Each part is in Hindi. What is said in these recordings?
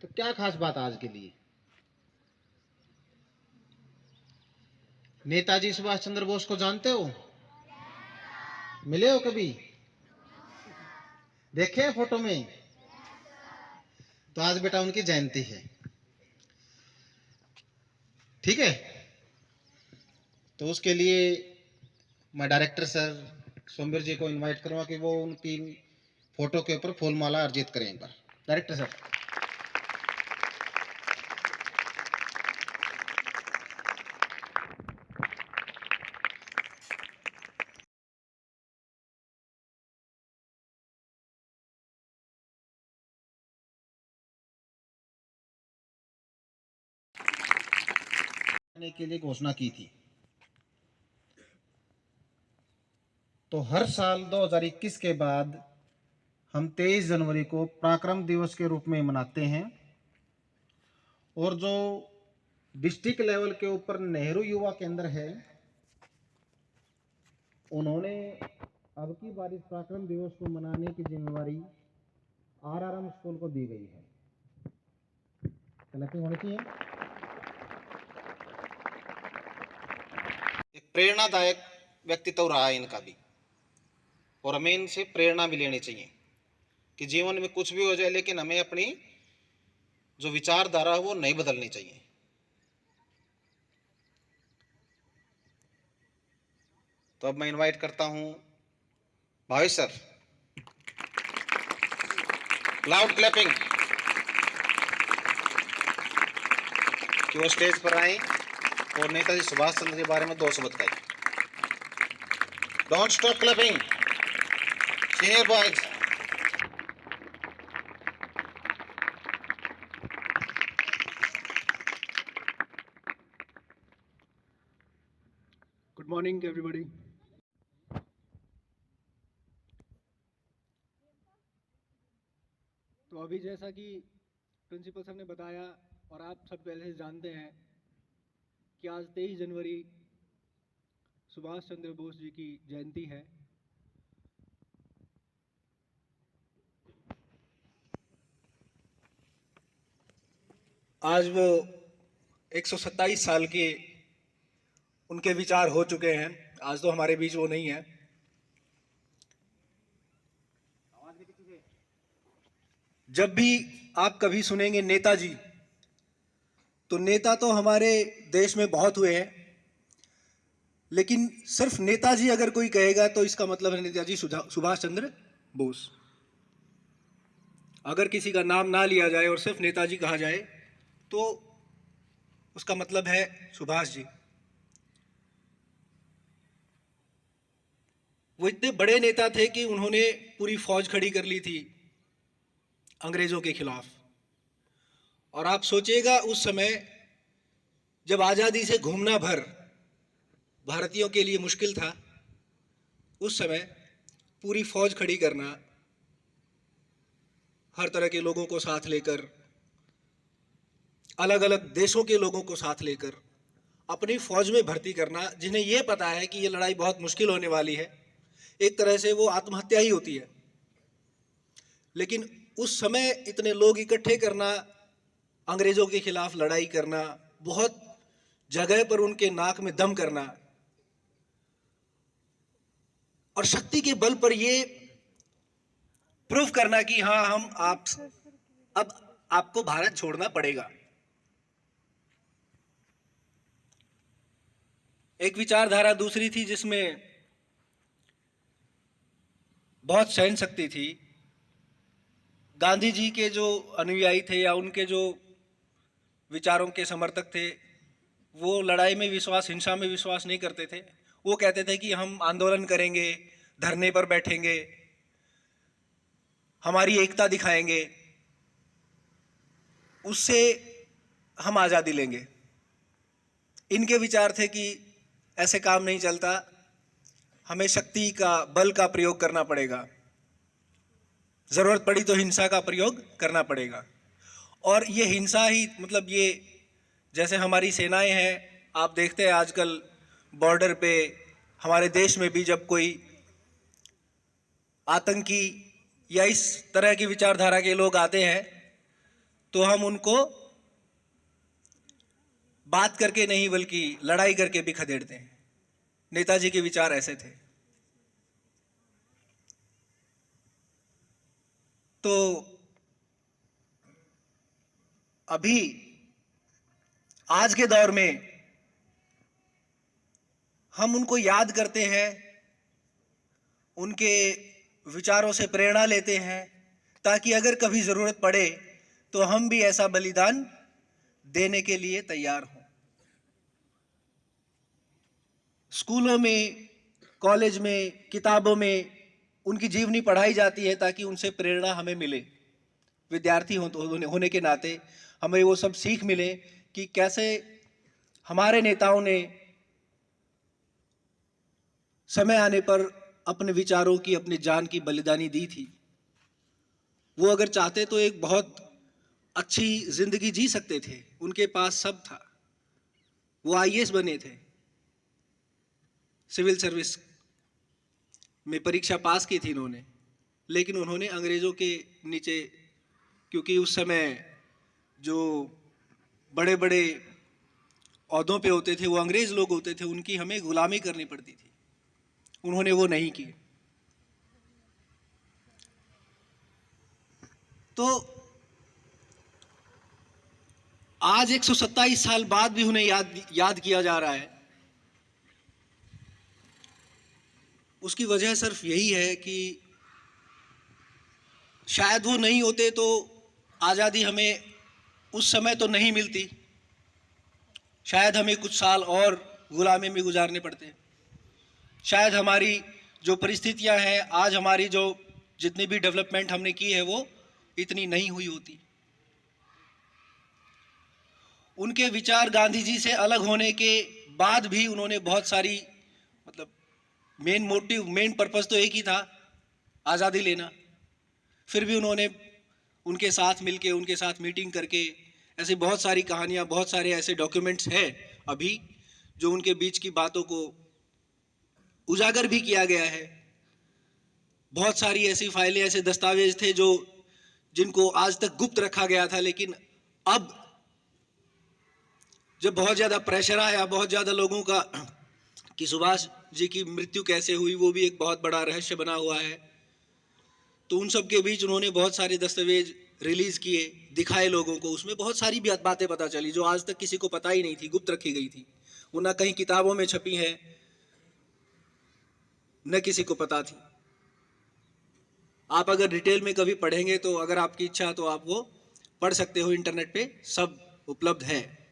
तो क्या खास बात आज के लिए? नेताजी सुभाष चंद्र बोस को जानते हो? मिले हो कभी? देखे हैं फोटो में? तो आज बेटा उनकी जयंती है, ठीक है? तो उसके लिए मैं डायरेक्टर सर सोमवीर जी को इनवाइट करूंगा कि वो उनकी फोटो के ऊपर फूल माला अर्जित करें एक बार। Director sir. के लिए घोषणा की थी। तो हर साल 2021 के बाद हम 23 जनवरी को पराक्रम दिवस के रूप में मनाते हैं। और जो डिस्ट्रिक्ट लेवल के ऊपर नेहरू युवा केंद्र है, उन्होंने अब की बार इस पराक्रम दिवस को मनाने की जिम्मेवारी आरआरएम स्कूल को दी गई है। क्लैपिंग होनी चाहिए। एक प्रेरणादायक व्यक्तित्व रहा है इनका भी, और हमें इनसे प्रेरणा भी लेनी चाहिए कि जीवन में कुछ भी हो जाए लेकिन हमें अपनी जो विचारधारा है वो नहीं बदलनी चाहिए। तो अब मैं इनवाइट करता हूं भावेश सर। लाउड क्लैपिंग कि वो स्टेज पर आए और नेताजी सुभाष चंद्र के बारे में 2 शब्द कहें। Don't stop clapping senior boys. Good morning everybody. तो अभी जैसा कि प्रिंसिपल सर ने बताया और आप सब पहले से जानते हैं कि आज 23 जनवरी सुभाष चंद्र बोस जी की जयंती है। आज वो 127 साल के उनके विचार हो चुके हैं। आज तो हमारे बीच वो नहीं है। जब भी आप कभी सुनेंगे नेताजी, तो नेता तो हमारे देश में बहुत हुए हैं, लेकिन सिर्फ नेताजी अगर कोई कहेगा तो इसका मतलब है नेताजी सुभाष चंद्र बोस। अगर किसी का नाम ना लिया जाए और सिर्फ नेताजी कहा जाए तो उसका मतलब है सुभाष जी। वो इतने बड़े नेता थे कि उन्होंने पूरी फौज खड़ी कर ली थी अंग्रेजों के खिलाफ। और आप सोचिएगा, उस समय जब आज़ादी से घूमना भर भारतीयों के लिए मुश्किल था, उस समय पूरी फौज खड़ी करना, हर तरह के लोगों को साथ लेकर, अलग अलग देशों के लोगों को साथ लेकर अपनी फौज में भर्ती करना, जिन्हें यह पता है कि यह लड़ाई बहुत मुश्किल होने वाली है। एक तरह से वो आत्महत्या ही होती है, लेकिन उस समय इतने लोग इकट्ठे करना, अंग्रेजों के खिलाफ लड़ाई करना, बहुत जगह पर उनके नाक में दम करना, और शक्ति के बल पर ये प्रूव करना कि हाँ, अब आपको भारत छोड़ना पड़ेगा। एक विचारधारा दूसरी थी जिसमें बहुत सहन शक्ति थी। गांधी जी के जो अनुयायी थे या उनके जो विचारों के समर्थक थे, वो लड़ाई में विश्वास, हिंसा में विश्वास नहीं करते थे। वो कहते थे कि हम आंदोलन करेंगे, धरने पर बैठेंगे, हमारी एकता दिखाएंगे, उससे हम आज़ादी लेंगे। इनके विचार थे कि ऐसे काम नहीं चलता, हमें शक्ति का, बल का प्रयोग करना पड़ेगा, ज़रूरत पड़ी तो हिंसा का प्रयोग करना पड़ेगा। और ये हिंसा ही, मतलब ये जैसे हमारी सेनाएं हैं, आप देखते हैं आजकल बॉर्डर पे हमारे देश में भी जब कोई आतंकी या इस तरह की विचारधारा के लोग आते हैं तो हम उनको बात करके नहीं बल्कि लड़ाई करके भी खदेड़ते हैं। नेताजी के विचार ऐसे थे। तो अभी आज के दौर में हम उनको याद करते हैं, उनके विचारों से प्रेरणा लेते हैं, ताकि अगर कभी जरूरत पड़े तो हम भी ऐसा बलिदान देने के लिए तैयार हों। स्कूलों में, कॉलेज में, किताबों में उनकी जीवनी पढ़ाई जाती है ताकि उनसे प्रेरणा हमें मिले। विद्यार्थी होने के नाते हमें वो सब सीख मिले कि कैसे हमारे नेताओं ने समय आने पर अपने विचारों की, अपनी जान की बलिदानी दी थी। वो अगर चाहते तो एक बहुत अच्छी जिंदगी जी सकते थे, उनके पास सब था। वो आईएएस बने थे, सिविल सर्विस में परीक्षा पास की थी इन्होंने, लेकिन उन्होंने अंग्रेजों के नीचे, क्योंकि उस समय जो बड़े बड़े ओहदों पे होते थे वो अंग्रेज लोग होते थे, उनकी हमें गुलामी करनी पड़ती थी। उन्होंने वो नहीं की। तो आज 127 साल बाद भी उन्हें याद किया जा रहा है। उसकी वजह सिर्फ यही है कि शायद वो नहीं होते तो आज़ादी हमें उस समय तो नहीं मिलती, शायद हमें कुछ साल और गुलामी में गुजारने पड़ते। शायद हमारी जो परिस्थितियां हैं आज, हमारी जो जितनी भी डेवलपमेंट हमने की है वो इतनी नहीं हुई होती। उनके विचार गांधी जी से अलग होने के बाद भी उन्होंने बहुत सारी, मतलब मेन पर्पस तो एक ही था, आज़ादी लेना। फिर भी उन्होंने उनके साथ मिलके, उनके साथ मीटिंग करके, ऐसी बहुत सारी कहानियाँ, बहुत सारे ऐसे डॉक्यूमेंट्स हैं अभी जो उनके बीच की बातों को उजागर भी किया गया है। बहुत सारी ऐसी फाइलें, ऐसे दस्तावेज थे जो जिनको आज तक गुप्त रखा गया था, लेकिन अब जब बहुत ज़्यादा प्रेशर आया, बहुत ज़्यादा लोगों का कि सुभाष जी की मृत्यु कैसे हुई, वो भी एक बहुत बड़ा रहस्य बना हुआ है। तो उन सब के बीच उन्होंने बहुत सारे दस्तावेज रिलीज किए, दिखाए लोगों को। उसमें बहुत सारी भी बातें पता चली जो आज तक किसी को पता ही नहीं थी, गुप्त रखी गई थी। वो ना कहीं किताबों में छपी है, न किसी को पता थी। आप अगर डिटेल में कभी पढ़ेंगे तो, अगर आपकी इच्छा तो आप वो पढ़ सकते हो, इंटरनेट पे सब उपलब्ध है।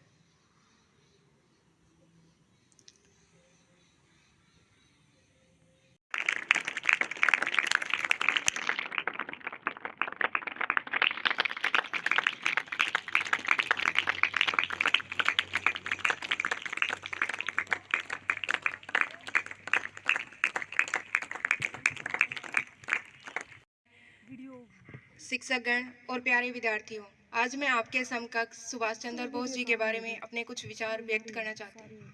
शिक्षकगण और प्यारे विद्यार्थियों, आज मैं आपके समकक्ष सुभाष चंद्र बोस जी के बारे में अपने कुछ विचार व्यक्त करना चाहती हूँ।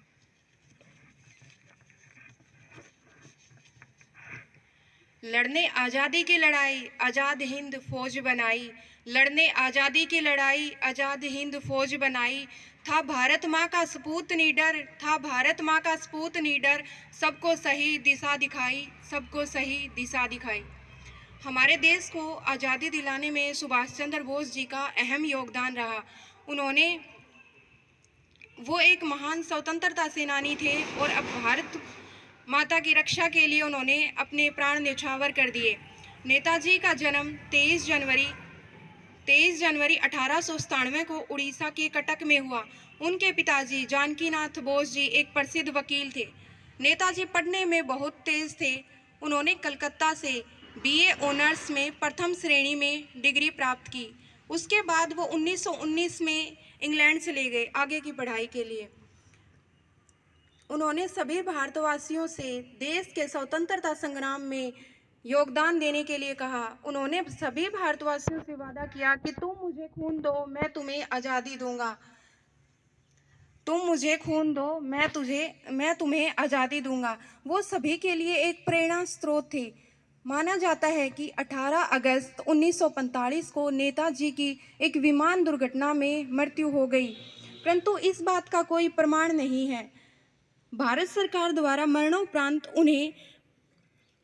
लड़ने आज़ादी की लड़ाई, आज़ाद हिंद फौज बनाई। लड़ने आज़ादी की लड़ाई, आज़ाद हिंद फौज बनाई। था भारत माँ का सपूत निडर, था भारत माँ का सपूत निडर। सबको सही दिशा दिखाई, सबको सही दिशा दिखाई। हमारे देश को आज़ादी दिलाने में सुभाष चंद्र बोस जी का अहम योगदान रहा। वो एक महान स्वतंत्रता सेनानी थे और अब भारत माता की रक्षा के लिए उन्होंने अपने प्राण न्यौछावर कर दिए। नेताजी का जन्म 23 जनवरी 1897 को उड़ीसा के कटक में हुआ। उनके पिताजी जानकीनाथ बोस जी एक प्रसिद्ध वकील थे। नेताजी पढ़ने में बहुत तेज थे। उन्होंने कलकत्ता से बीए ऑनर्स में प्रथम श्रेणी में डिग्री प्राप्त की। उसके बाद वो 1919 में इंग्लैंड चले गए आगे की पढ़ाई के लिए। उन्होंने सभी भारतवासियों से देश के स्वतंत्रता संग्राम में योगदान देने के लिए कहा। उन्होंने सभी भारतवासियों से वादा किया कि तुम मुझे खून दो, मैं तुम्हें आज़ादी दूंगा। तुम मुझे खून दो, मैं तुम्हें आज़ादी दूंगा। वो सभी के लिए एक प्रेरणा स्रोत थे। माना जाता है कि 18 अगस्त 1945 को नेताजी की एक विमान दुर्घटना में मृत्यु हो गई, परंतु इस बात का कोई प्रमाण नहीं है। भारत सरकार द्वारा मरणोपरांत उन्हें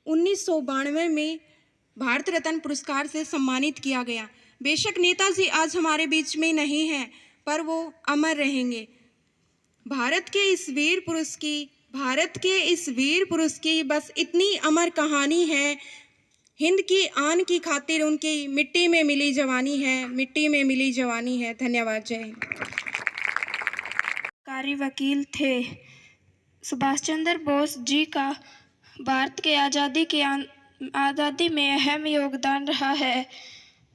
1992 में भारत रत्न पुरस्कार से सम्मानित किया गया। बेशक नेताजी आज हमारे बीच में नहीं हैं, पर वो अमर रहेंगे। भारत के इस वीर पुरुष की बस इतनी अमर कहानी है। हिंद की आन की खातिर उनकी मिट्टी में मिली जवानी है। धन्यवाद। जय हिंद। सरकारी वकील थे। सुभाष चंद्र बोस जी का भारत के आज़ादी में अहम योगदान रहा है।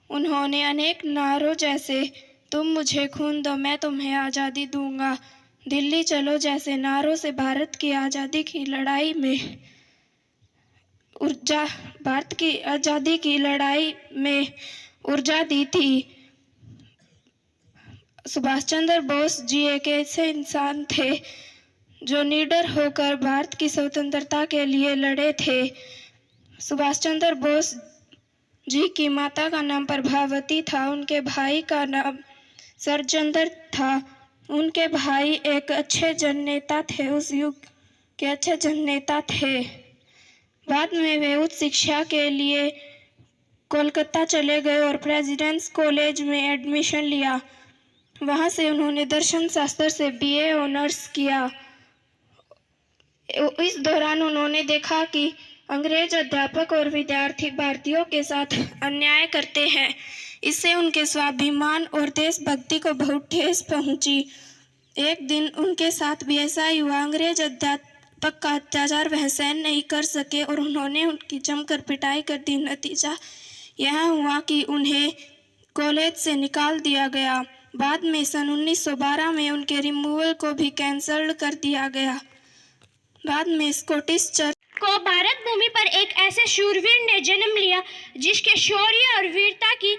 उन्होंने अनेक नारों जैसे तुम मुझे खून दो मैं तुम्हें आज़ादी दूंगा, दिल्ली चलो जैसे नारों से भारत की आज़ादी की लड़ाई में ऊर्जा दी थी। सुभाष चंद्र बोस जी एक ऐसे इंसान थे जो निडर होकर भारत की स्वतंत्रता के लिए लड़े थे। सुभाष चंद्र बोस जी की माता का नाम प्रभावती था, उनके भाई का नाम सरचंद्र था। उनके भाई एक अच्छे जननेता थे, उस युग के अच्छे जननेता थे। बाद में वे उच्च शिक्षा के लिए कोलकाता चले गए और प्रेसिडेंट्स कॉलेज में एडमिशन लिया। वहाँ से उन्होंने दर्शन शास्त्र से BA ऑनर्स किया। इस दौरान उन्होंने देखा कि अंग्रेज अध्यापक और विद्यार्थी भारतीयों के साथ अन्याय करते हैं। इससे उनके स्वाभिमान और देशभक्ति को बहुत ठेस पहुंची। एक दिन उनके साथ भी ऐसा ही हुआ। अंग्रेज अध्यापक का अत्याचार वह सहन नहीं कर सके और उन्होंने उनकी जमकर पिटाई कर दी। नतीजा यह हुआ कि उन्हें कॉलेज से निकाल दिया गया। बाद में सन 1912 में उनके रिमूवल को भी कैंसल कर दिया गया। बाद में स्कॉटिश चर्च को भारत भूमि पर एक ऐसे शूरवीर ने जन्म लिया जिसके शौर्य और वीरता की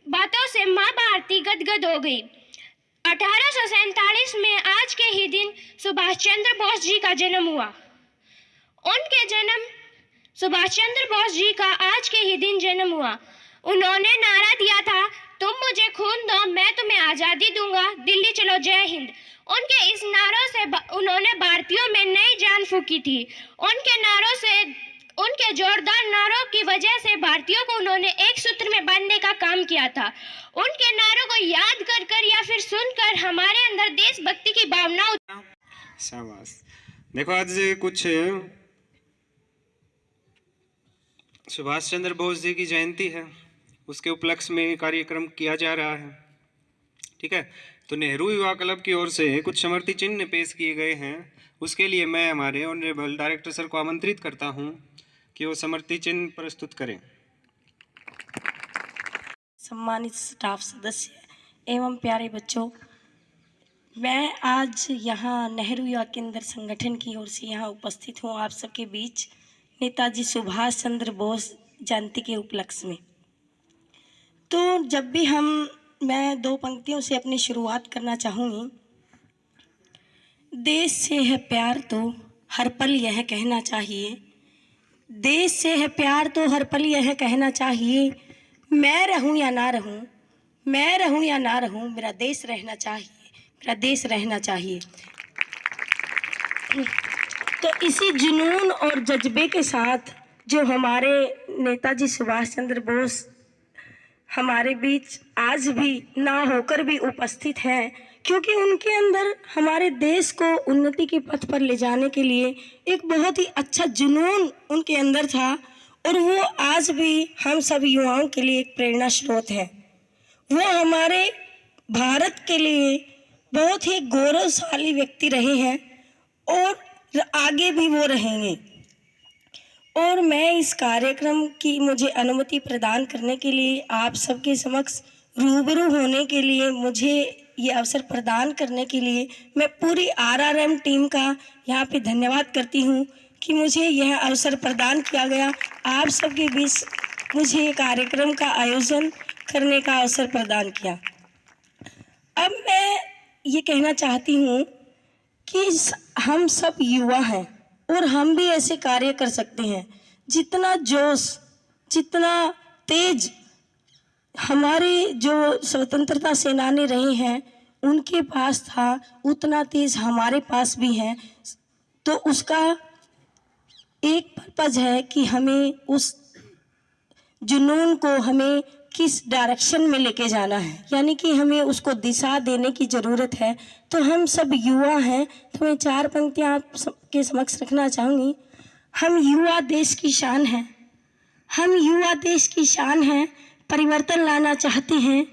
बातों से माँ भारती गदगद हो गई। 1847 में आज के ही दिन सुभाष चंद्र बोस जी का जन्म हुआ। उन्होंने नारा दिया था, तुम मुझे खून दो मैं तुम्हें आज़ादी दूंगा, दिल्ली चलो जय हिंद। उनके इस नारों से उन्होंने भारतीयों में नई जान फूंकी थी। उनके जोरदार नारों की वजह से भारतीयों को उन्होंने एक सूत्र में बांधने का काम किया था। उनके नारों को याद कर या फिर सुनकर हमारे अंदर देशभक्ति की भावना। शाबाश। देखो आज कुछ सुभाष चंद्र बोस जी की जयंती है, उसके उपलक्ष्य में कार्यक्रम किया जा रहा है। ठीक है, तो नेहरू युवा क्लब की ओर से कुछ समृति चिन्ह पेश किए गए हैं। उसके लिए मैं हमारे ऑनरेबल डायरेक्टर सर को आमंत्रित करता हूं कि वो समृति चिन्ह प्रस्तुत करें। सम्मानित स्टाफ सदस्य एवं प्यारे बच्चों, मैं आज यहाँ नेहरू युवा केंद्र संगठन की ओर से यहाँ उपस्थित हूँ आप सबके बीच नेताजी सुभाष चंद्र बोस जयंती के उपलक्ष्य में। तो जब भी मैं दो पंक्तियों से अपनी शुरुआत करना चाहूँगी। देश से है प्यार तो हर पल यह कहना चाहिए, देश से है प्यार तो हर पल यह कहना चाहिए, मैं रहूं या ना रहूं, मैं रहूं या ना रहूं, मेरा देश रहना चाहिए, मेरा देश रहना चाहिए। तो इसी जुनून और जज्बे के साथ जो हमारे नेताजी सुभाष चंद्र बोस हमारे बीच आज भी ना होकर भी उपस्थित हैं, क्योंकि उनके अंदर हमारे देश को उन्नति के पथ पर ले जाने के लिए एक बहुत ही अच्छा जुनून उनके अंदर था और वो आज भी हम सब युवाओं के लिए एक प्रेरणा स्रोत है। वो हमारे भारत के लिए बहुत ही गौरवशाली व्यक्ति रहे हैं और आगे भी वो रहेंगे। और मैं इस कार्यक्रम की मुझे अनुमति प्रदान करने के लिए, आप सबके समक्ष रूबरू होने के लिए, मुझे ये अवसर प्रदान करने के लिए मैं पूरी RRM टीम का यहाँ पे धन्यवाद करती हूँ कि मुझे यह अवसर प्रदान किया गया। आप सबके बीच मुझे ये कार्यक्रम का आयोजन करने का अवसर प्रदान किया। अब मैं ये कहना चाहती हूँ कि हम सब युवा हैं और हम भी ऐसे कार्य कर सकते हैं जितना जोश, जितना तेज हमारे जो स्वतंत्रता सेनानी रहे हैं उनके पास था, उतना तेज हमारे पास भी है। तो उसका एक पर्पज है कि हमें उस जुनून को हमें किस डायरेक्शन में लेके जाना है, यानी कि हमें उसको दिशा देने की ज़रूरत है। तो हम सब युवा हैं, तो मैं 4 पंक्तियाँ आपके समक्ष रखना चाहूँगी। हम युवा देश की शान हैं, हम युवा देश की शान हैं, परिवर्तन लाना चाहते हैं,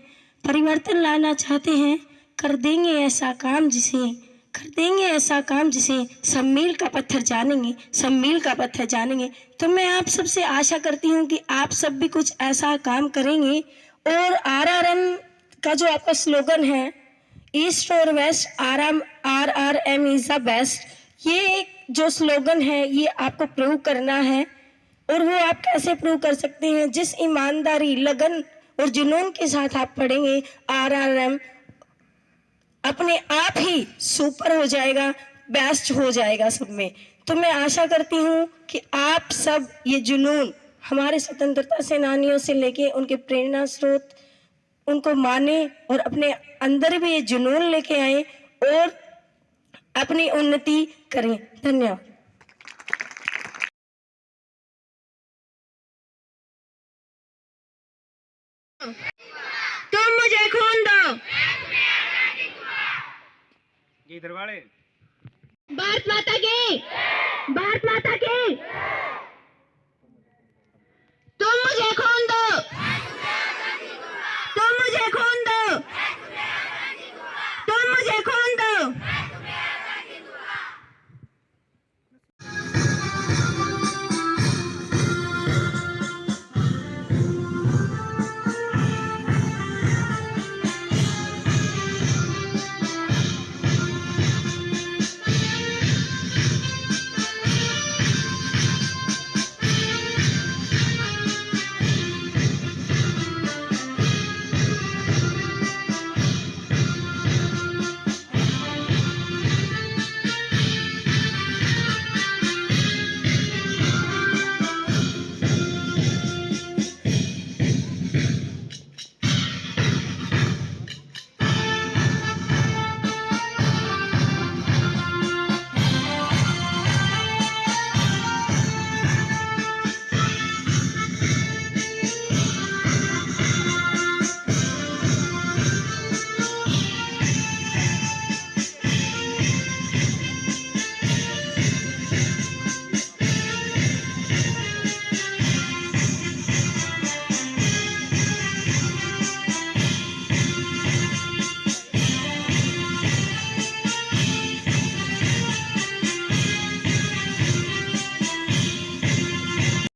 परिवर्तन लाना चाहते हैं, कर देंगे ऐसा काम जिसे सब मील का पत्थर जानेंगे, सब मील का पत्थर जानेंगे। तो मैं आप सबसे आशा करती हूँ कि आप सब भी कुछ ऐसा काम करेंगे। और RRM का जो आपका स्लोगन है, ईस्ट और west RRM is the best, ये एक जो स्लोगन है ये आपको प्रूव करना है। और वो आप कैसे प्रूव कर सकते हैं? जिस ईमानदारी, लगन और जुनून के साथ आप पढ़ेंगे, RRM अपने आप ही सुपर हो जाएगा, बेस्ट हो जाएगा सब में। तो मैं आशा करती हूँ कि आप सब ये जुनून हमारे स्वतंत्रता सेनानियों से लेके उनके प्रेरणा स्रोत उनको माने और अपने अंदर भी ये जुनून लेके आए और अपनी उन्नति करें। धन्यवाद। तुम मुझे खून दो। ये इधर वाले। भारत माता की, भारत माता की।